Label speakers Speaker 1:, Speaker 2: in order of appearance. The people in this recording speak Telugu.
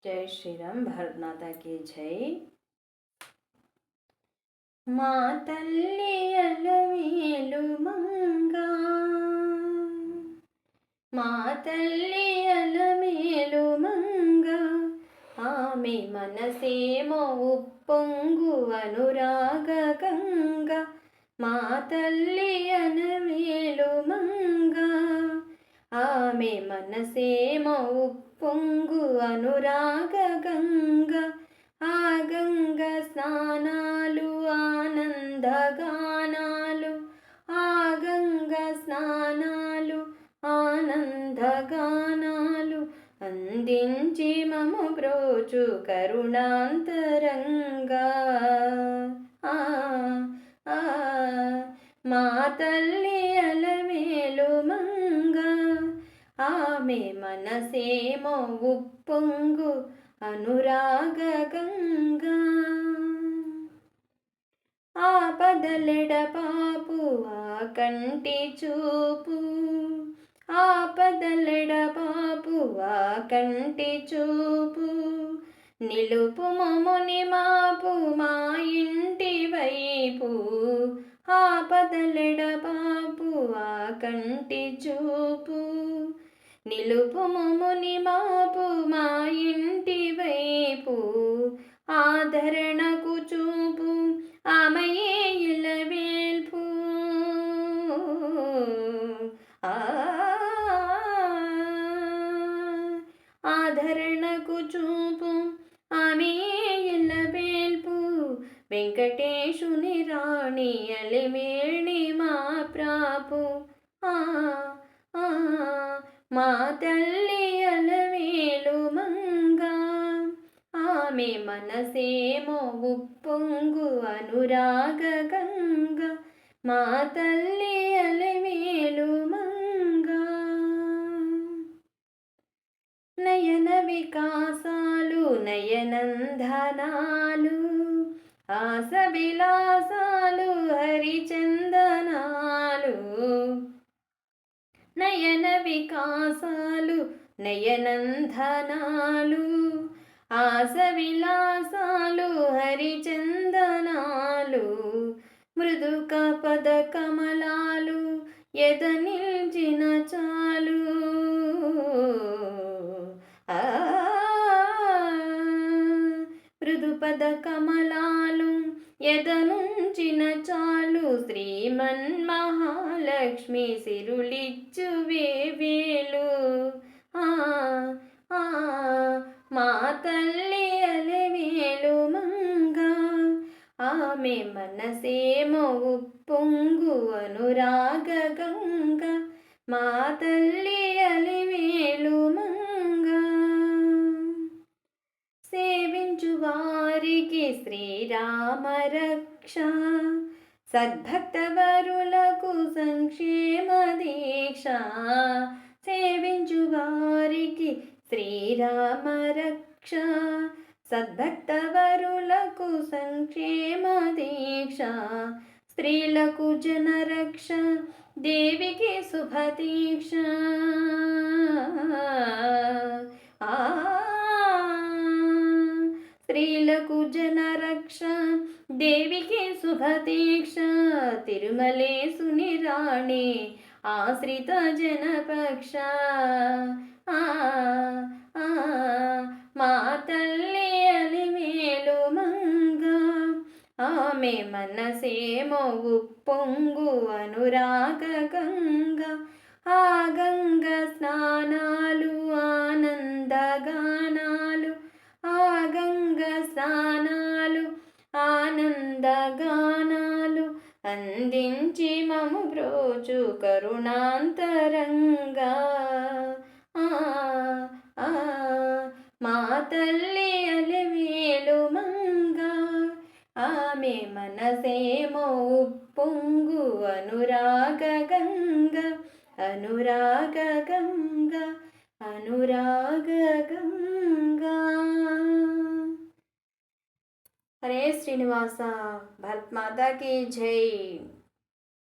Speaker 1: जय श्री राम। भारत माता की जय। మా తల్లి అలమేలు మంగ, మా తల్లి అలమేలు మంగ, ఆమె మనసేమో ఉప్పొంగు అనురాగ గంగ. మా తల్లి అలమేలు మంగ, ఆమె మనసేమో ఉప్పొంగు అనురాగ గంగ. ఆ గంగ స్నానాలు ఆనందగానాలు, ఆ గంగ స్నానాలు ఆనందగానాలు, అందించి మము బ్రోచు కరుణాంతరంగా. మా తల్లి అలమేలు మంగ, ఆమె మనసేమో ఉప్పొంగు అనురాగ గంగా. ఆపదలెడపాపు ఆ కంటి చూపు, ఆపదలెడపాపు ఆ కంటి చూపు, నిలుపు మముని మాపు మా ఇంటి వైపు. ఆపదలెడపాపు ఆ కంటి చూపు, నిలుపు మముని మాపు మా ఇంటి వైపు. ఆదరణకు చూపు ఆమెయే ఇలవేల్పు, ఆదరణకు చూపు ఆమెయే ఇలవేల్పు. వెంకటేశుని రాణి అలివేణి మా ప్రాపు. మా తల్లి అలమేలు మంగ, ఆమె మనసేమో ఉప్పొంగు అనురాగ గంగ. మా తల్లి అలమేలు మంగ. నయన వికాసాలు నయనందనాలు, ఆస విలాసాలు హరిచందనాలు. నయన వికాసాలు నయనందనాలు, ఆస విలాసాలు హరిచందనాలు. మృదుక పద కమలాలు ఎద నిల్చిన చాలు, మృదు పద కమలాలు ఎదనుంచిన చాలు. శ్రీమన్మహాలక్ష్మి సిరులిచ్చు వేవేలు. మా తల్లి అలమేలు మంగ, ఆమె మనసేమో ఉప్పొంగు అనురాగ గంగ. మా తల్లి అలమేలు మంగ. సేవించు వారికి శ్రీరామ రక్ష, సద్భక్త వరులకు సంక్షేమ దీక్ష. సేవించు వారికి శ్రీరామ రక్ష, సద్భక్త వరులకు సంక్షేమ దీక్ష. స్త్రీలకు జనరక్ష, దేవికి శుభదీక్ష. స్త్రీలకు జనరక్ష, దేవికి శుభదీక్ష. తిరుమలేశుని రాణి ఆశ్రిత జనపక్ష. మా తల్లి అలివేలు మంగ, ఆమె మనసేమో ఉప్పొంగు అనురాగ గంగ. ఆ గంగ స్నానాలు ఆనందగానాలు, ఆ గంగ స్నానాలు ఆనందగానాలు, అందించి మము బ్రోచు కరుణాంతరంగా. మా తల్లి అలివేలు మంగ, ఆమె మనసేమో ఉప్పొంగు అనురాగ గంగ. అనురాగ గంగ, అనురాగ గంగ. हरे श्रीनिवासा। भारत माता की जय।